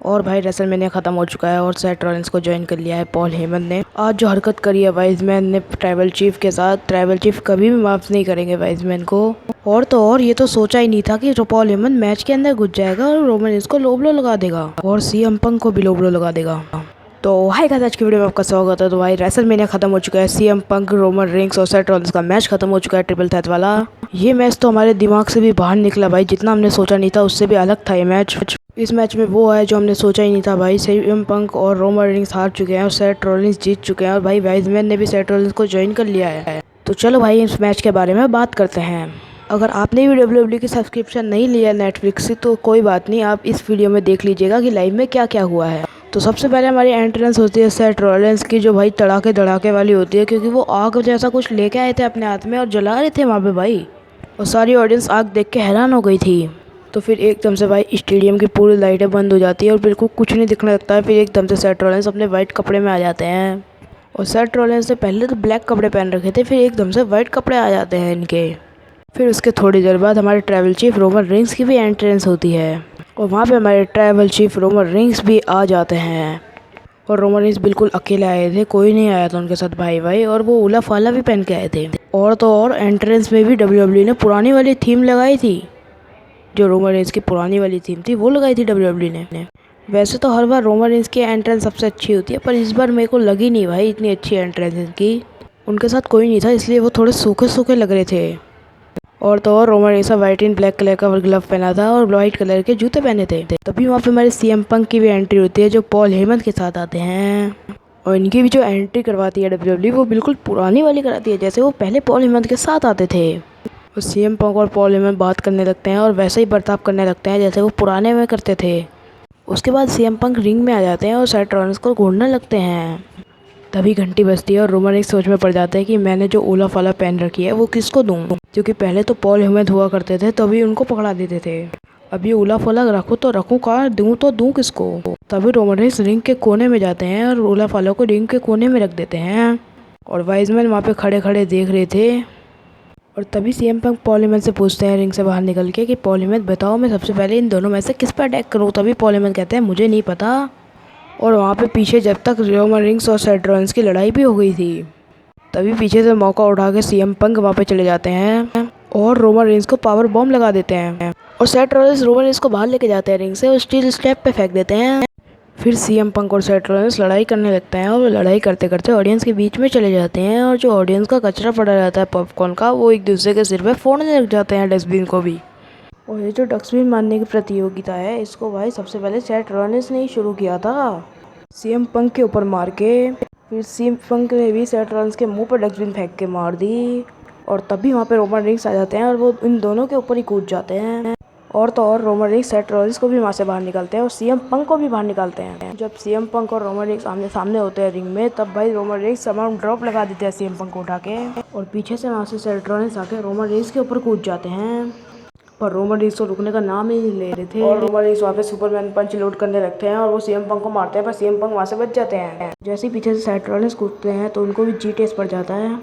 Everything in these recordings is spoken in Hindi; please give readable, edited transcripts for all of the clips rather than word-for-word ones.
और भाई रेसलमेनिया खत्म हो चुका है और सेथ रॉलिंस को ज्वाइन कर लिया है पॉल हेमन ने। आज जो हरकत करी है वाइजमैन ने ट्राइबल चीफ के साथ, ट्राइबल चीफ कभी भी माफ नहीं करेंगे वाइजमैन को। और तो और ये तो सोचा ही नहीं था कि पॉल हेमन मैच के अंदर घुस जाएगा और रोमन इसको लोबलो लगा देगा और सीएम पंक को भी लोबलो लगा देगा। तो हाय गाइस, आज की वीडियो में आपका स्वागत है। तो भाई रेसलमेनिया खत्म हो चुका है, सीएम पंक, रोमन रिंग्स और सेथ रॉलिंस का मैच खत्म हो चुका है, ट्रिपल थ्रेट वाला। ये मैच तो हमारे दिमाग से भी बाहर निकला भाई, जितना हमने सोचा नहीं था उससे भी अलग था ये मैच। इस मैच में वो है जो हमने सोचा ही नहीं था भाई। सीएम पंक और रोमन रिंग्स हार चुके हैं और सेथ रॉलिंस जीत चुके हैं और भाई वाइजमैन ने भी सेथ रॉलिंस को ज्वाइन कर लिया है। तो चलो भाई इस मैच के बारे में बात करते हैं। अगर आपने भी डब्ल्यूडब्ल्यूई की सब्सक्रिप्शन नहीं लिया नेटफ्लिक्स से तो कोई बात नहीं, आप इस वीडियो में देख लीजिएगा कि लाइव में क्या क्या हुआ है। तो सबसे पहले हमारी एंट्रेंस होती है सेथ रॉलिंस की, जो भाई तड़ाके धड़ाके वाली होती है, क्योंकि वो आग जैसा कुछ लेके आए थे अपने हाथ में और जला रहे थे वहाँ पे भाई, और सारी ऑडियंस आग देख के हैरान हो गई थी। तो फिर एकदम से भाई स्टेडियम की पूरी लाइटें बंद हो जाती है और बिल्कुल कुछ नहीं दिखने लगता है। फिर एकदम से सेथ रॉलिंस अपने वाइट कपड़े में आ जाते हैं और सेथ रॉलिंस ने पहले तो ब्लैक कपड़े पहन रखे थे, फिर एकदम से वाइट कपड़े आ जाते हैं इनके। फिर उसके थोड़ी देर बाद हमारे ट्राइबल चीफ रोमन रिंग्स की भी एंट्रेंस होती है और वहाँ पे हमारे ट्राइबल चीफ रोमन रिंग्स भी आ जाते हैं। और रोमन रिंग्स बिल्कुल अकेले आए थे, कोई नहीं आया था उनके साथ भाई, और वो उला फाला भी पहन के आए थे। और तो और एंट्रेंस में भी डब्ल्यूडब्ल्यूई ने पुरानी वाली थीम लगाई थी, जो रोमन रिंग्स की पुरानी वाली थीम थी वो लगाई थी डब्ल्यूडब्ल्यूई ने। वैसे तो हर बार रोमन रिंग्स की एंट्रेंस सबसे अच्छी होती है, पर इस बार मेरे को लगी नहीं भाई इतनी अच्छी एंट्रेंस इनकी। उनके साथ कोई नहीं था इसलिए वो थोड़े सूखे सूखे लग रहे थे। और तो और Roman rings white and black colour का ग्लव पहना था और वाइट कलर के जूते पहने थे। तभी वहाँ पे हमारे सीएम पंक की भी एंट्री होती है, जो पॉल हेमन के साथ आते हैं। और इनकी भी जो एंट्री करवाती है डब्ल्यूडब्ल्यूई वो बिल्कुल पुरानी वाली कराती है, जैसे वो पहले पॉल हेमन के साथ आते थे। और सीएम पंक और पॉल हेमन बात करने लगते हैं और वैसे ही बर्ताव करने लगते हैं जैसे वो पुराने में करते थे। उसके बाद सीएम पंक रिंग में आ जाते हैं और सेथ रॉलिंस को घूरने लगते हैं। तभी घंटी बजती है और रोमन एक सोच में पड़ जाता है कि मैंने जो ओला फाला पहन रखी है वो किसको दूं, क्योंकि पहले तो पॉल हेमन हुआ करते थे तभी उनको पकड़ा देते थे। अब ये ओला फाला रखूँ तो रखूँ कहाँ, दूं तो दूं किसको। तभी रोमन रिंग्स रिंग के कोने में जाते हैं और ओला फाला को रिंग के कोने में रख देते हैं। और वाइजमैन वहाँ पे खड़े खड़े देख रहे थे। और तभी सीएम पंक पॉल हेमन से पूछते हैं रिंग से बाहर निकल के कि पॉल हेमन बताओ मैं सबसे पहले इन दोनों में से किस पर अटैक करूँ। तभी पॉल हेमन कहते हैं मुझे नहीं पता। और वहाँ पे पीछे जब तक रोमन रिंग्स और सेथ रॉलिंस की लड़ाई भी हो गई थी, तभी पीछे से मौका उठा के सीएम पंक वहाँ पे चले जाते हैं और रोमन रिंग्स को पावर बॉम्ब लगा देते हैं। और सेथ रॉलिंस रोमन रिंग्स को बाहर लेके जाते हैं रिंग से और स्टील स्टेप पे फेंक देते हैं। फिर सीएम पंक और सेथ रॉलिंस लड़ाई करने लगते हैं और लड़ाई करते करते ऑडियंस के बीच में चले जाते हैं और जो ऑडियंस का कचरा पड़ा रहता है पॉपकॉर्न का, वो एक दूसरे के सिर पे फोड़ने लग जाते हैं, डस्टबिन को भी। और ये जो डस्टबिन मारने की प्रतियोगिता है इसको भाई सबसे पहले सेथ रॉलिंस ने ही शुरू किया था, सीएम पंक के ऊपर मार के। फिर सीएम पंक ने भी सेथ रॉलिंस के मुंह पर डस्टबिन फेंक के मार दी। और तभी वहाँ पे रोमन रिंग्स आ जाते हैं और वो इन दोनों के ऊपर ही कूद जाते हैं। और तो और रोमन रिंग्स सेथ रॉलिंस को भी वहाँ से बाहर निकालते हैं और सीएम पंक को भी बाहर निकालते हैं। जब सीएम पंक और रोमन रिंग्स आमने सामने होते हैं रिंग में, तब भाई रोमन रिंग्स सामान ड्रॉप लगा देते हैं सीएम पंक को उठा के, और पीछे से वहाँ से सेथ रॉलिंस आके रोमन रिंग्स के ऊपर कूद जाते हैं। पर रोमन रिंग्स तो रुकने का नाम ही नहीं ले रहे थे और रोमन रिंग्स वहाँ पे सुपरमैन पंच लोड करने लगते हैं और वो सीएम पंक को मारते हैं, पर सीएम पंक वहाँ से बच जाते हैं। जैसे ही पीछे से सेथ रॉलिंस कूदते हैं तो उनको भी जीटीएस पड़ जाता है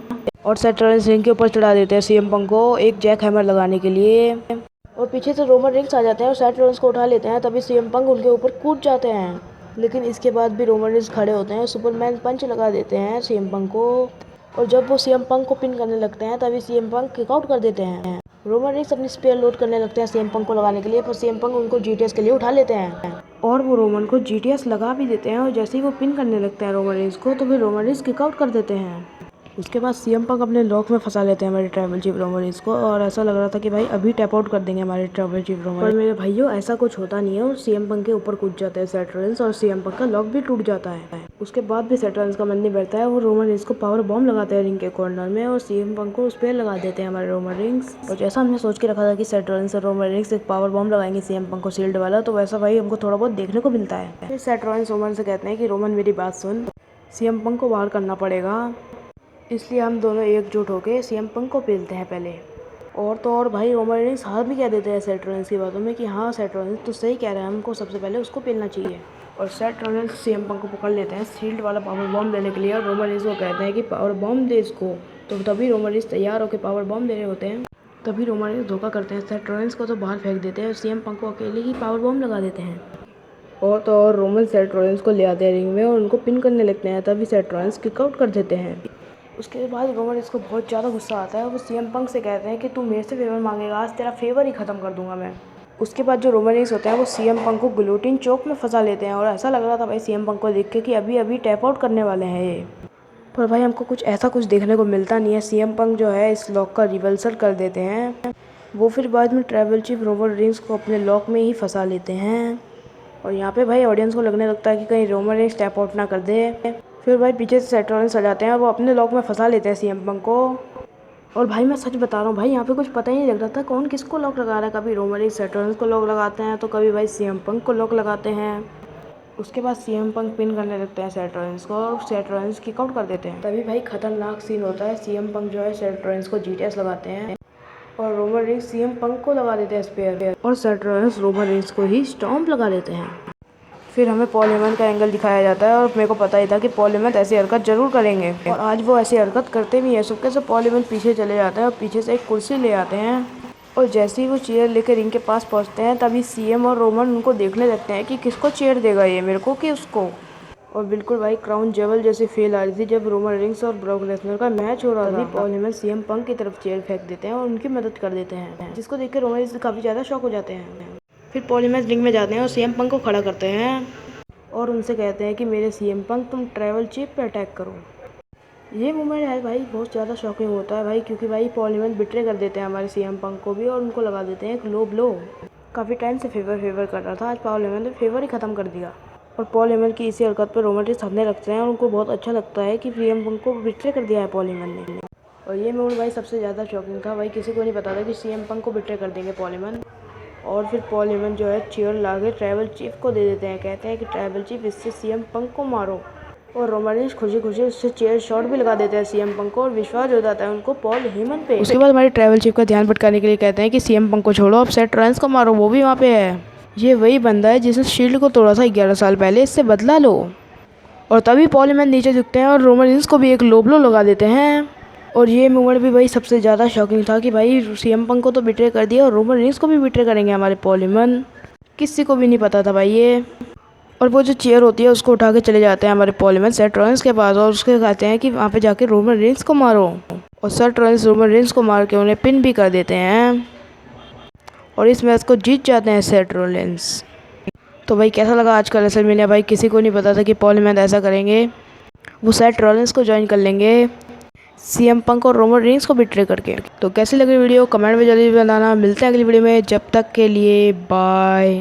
और सेथ रॉलिंस रिंग के ऊपर चढ़ा देते हैं सीएम पंक को एक जैक हैमर लगाने के लिए। और पीछे से रोमन रिंग्स आ जाते हैं और सेथ रॉलिंस को उठा लेते हैं। तभी सीएम पंक उनके ऊपर कूद जाते हैं, लेकिन इसके बाद भी रोमन रिंग्स खड़े होते हैं और सुपरमैन पंच लगा देते हैं सीएम पंक को। और जब वो सीएम पंक को पिन करने लगते हैं तभी सीएम पंक किक आउट कर देते हैं। रोमन रिंग्स अपनी स्पेयर लोड करने लगते हैं सीएम पंक को लगाने के लिए, पर सीएम पंक उनको जीटीएस के लिए उठा लेते हैं और वो रोमन को जीटीएस लगा भी देते हैं। और जैसे ही वो पिन करने लगते हैं रोमन रिंग्स को, तो फिर रोमन रिंग्स किक आउट कर देते हैं। उसके बाद सीएम पंक अपने लॉक में फंसा लेते हैं हमारे ट्राइबल चीफ रोमन रिंग्स को, और ऐसा लग रहा था कि भाई अभी टैप आउट कर देंगे हमारे ट्राइबल चीफ रोमन। पर मेरे भाइयों ऐसा कुछ होता नहीं है और सीएम पंक के ऊपर कूद जाते हैं सेथ रॉलिंस और सीएम पंक का लॉक भी टूट जाता है। उसके बाद भी सेथ रॉलिंस का मन नहीं भरता है, वो रोमन रिंग्स को पावर बॉम्ब लगाते हैं रिंग के कॉर्नर में और सीएम पंक को उस पर लगा देते हैं हमारे रोमन रिंग्स। और जैसा हमने सोच के रखा था कि सेथ रॉलिंस और रोमन रिंग्स एक पावर बॉम्ब लगाएंगे सीएम पंक को शील्ड वाला, तो वैसा भाई हमको थोड़ा बहुत देखने को मिलता है। फिर सेथ रॉलिंस रोमन से कहते हैं कि रोमन मेरी बात सुन, सीएम पंक को बाहर करना पड़ेगा, इसलिए हम दोनों एकजुट होकर सीएम पंक को पेलते हैं पहले। और तो और भाई रोमन रिंग्स हाथ भी कह देते हैं सेथ रॉलिंस की बातों में कि हाँ सेथ रॉलिंस तो सही कह रहे हैं, हमको सबसे पहले उसको पेलना चाहिए। और सेथ रॉलिंस सीएम पंक को पकड़ लेते हैं शील्ड वाला पावर बॉम्ब देने के लिए और रोमन रिंग्स को कहते हैं कि पावर बॉम्ब दे इसको। तो तभी रोमन रिंग्स तैयार होकर पावर बॉम्ब दे रहे होते हैं। तभी रोमन रिंग्स धोखा करते हैं, सेथ रॉलिंस को तो बाहर फेंक देते हैं और सीएम पंक को अकेले ही पावर बॉम्ब लगा देते हैं। और तो और रोमन सेथ रॉलिन्स को ले आते हैं रिंग में और उनको पिन करने लगते हैं, तभी सेथ रॉलिन्स किक आउट कर देते हैं। उसके बाद रोमन इसको बहुत ज़्यादा गुस्सा आता है और वो सीएम पंक से कहते हैं कि तू मेरे से फेवर मांगेगा, आज तेरा फेवर ही ख़त्म कर दूंगा मैं। उसके बाद जो रोमन रेंस होते हैं वो सीएम पंक को गिलोटिन चौक में फंसा लेते हैं और ऐसा लग रहा था भाई सीएम पंक को देख के कि अभी अभी टैप आउट करने वाले हैं ये। पर भाई हमको कुछ ऐसा कुछ देखने को मिलता नहीं है। सीएम पंक जो है इस लॉक का रिवर्सल कर देते हैं। वो फिर बाद में ट्राइबल चीफ रोमन रेंस को अपने लॉक में ही फंसा लेते हैं और यहाँ पे भाई ऑडियंस को लगने लगता है कि कहीं रोमन रेंस टैप आउट ना कर दे। फिर भाई पीछे से सेथ रॉलिन्स आ जाते हैं और वो अपने लॉक में फंसा लेते हैं सीएम पंक को। और भाई मैं सच बता रहा हूँ भाई, यहाँ पे कुछ पता ही नहीं लग रहा था कौन किसको लॉक लगा रहा है। कभी रोमन रेंस सेथ रॉलिन्स को लॉक लगाते हैं तो कभी भाई सीएम पंक को लॉक लगाते हैं। उसके बाद सीएम पंक पिन करने लगते हैं सेथ रॉलिन्स को और सेथ रॉलिन्स किक आउट कर देते हैं। तभी भाई खतरनाक सीन होता है। सीएम पंक जो है सेथ रॉलिन्स को जीटीएस लगाते हैं और रोमन रेंस सीएम पंक को लगा देते हैं स्पेयर और सेथ रॉलिन्स रोमन रेंस को ही स्टॉम्प लगा देते हैं। फिर हमें पॉल हेमन का एंगल दिखाया जाता है और मेरे को पता ही था कि पॉल हेमन ऐसी हरकत जरूर करेंगे और आज वो ऐसी हरकत करते भी हैं। सुबह से पॉल हेमन पीछे चले जाते हैं और पीछे से एक कुर्सी ले आते हैं और जैसे ही वो चेयर लेकर रिंग के पास पहुंचते हैं तभी सीएम और रोमन उनको देखने लगते हैं कि किसको चेयर देगा ये, मेरे को कि उसको। और बिल्कुल भाई क्राउन जेवल जैसी फील आ रही थी जब रोमन रेंस और ब्रॉक लेसनर का मैच हो रहा था। पॉल हेमन सीएम पंक की तरफ चेयर फेंक देते हैं और उनकी मदद कर देते हैं, जिसको देख कर रोमन रेंस काफ़ी ज़्यादा शॉक हो जाते हैं। फिर पॉल हेमन रिंग में जाते हैं और सीएम पंक को खड़ा करते हैं और उनसे कहते हैं कि मेरे सीएम पंक तुम ट्राइबल चीफ पे अटैक करो। ये मोमेंट है भाई बहुत ज़्यादा शॉकिंग होता है भाई, क्योंकि भाई पॉल हेमन बिट्रे कर देते हैं हमारे सीएम पंक को भी और उनको लगा देते हैं एक लो ब्लो। काफ़ी टाइम से फेवर कर रहा था, आज पॉल हेमन ने फेवर ही ख़त्म कर दिया और पॉल हेमन की इसी हरकत पर रोमन रेंस हंसने लगते हैं और उनको बहुत अच्छा लगता है कि सीएम पंक को बिट्रे कर दिया है पॉल हेमन ने। और ये मोमेंट भाई सबसे ज़्यादा शॉकिंग था भाई, किसी को नहीं पता था कि सीएम पंक को बिट्रे कर देंगे पॉल हेमन। और फिर पॉल हेमन जो है चेयर लाके ट्राइबल चीफ को दे देते हैं, कहते हैं कि ट्राइबल चीफ इससे सीएम पंक को मारो और रोमन रेंस खुशी खुशी उससे चेयर शॉट भी लगा देते हैं सीएम पंक को और विश्वास हो जाता है उनको पॉल हेमन पे। उसके बाद हमारे ट्राइबल चीफ का ध्यान भटकाने के लिए कहते हैं कि सीएम पंक को छोड़ो, अब सेथ रॉलिन्स को मारो, वो भी वहाँ पे है। ये वही बंदा है जिसने शील्ड को तोड़ा था 11 साल पहले, इससे बदला लो। और तभी पॉल हेमन नीचे झुकते हैं और रोमन रेंस को भी एक लो ब्लो लगा देते हैं। और ये मोमेंट भी भाई सबसे ज़्यादा शॉकिंग था कि भाई सीएम पंक को तो बिट्रे कर दिया और रोमन रेंस को भी बिट्रे करेंगे हमारे पॉल हेमन। किसी को भी नहीं पता था भाई ये। और वो जो चेयर होती है उसको उठा के चले जाते हैं हमारे पॉल हेमन सेथ रॉलिन्स के पास और उसके कहते हैं कि वहाँ पे जाके रोमन रेंस को मारो और सेथ रॉलिन्स रोमन रेंस को मार के उन्हें पिन भी कर देते हैं और इस मैच को जीत जाते हैं सेथ रॉलिन्स। तो भाई कैसा लगा आज का रेसलमेनिया? भाई किसी को नहीं पता था कि पॉल हेमन ऐसा करेंगे, वो सेथ रॉलिन्स को ज्वाइन कर लेंगे सीएम पंक और रोमन रेंस को बिट्रे करके। तो कैसी लगी वीडियो कमेंट में जल्दी बताना। मिलते हैं अगली वीडियो में, जब तक के लिए बाय।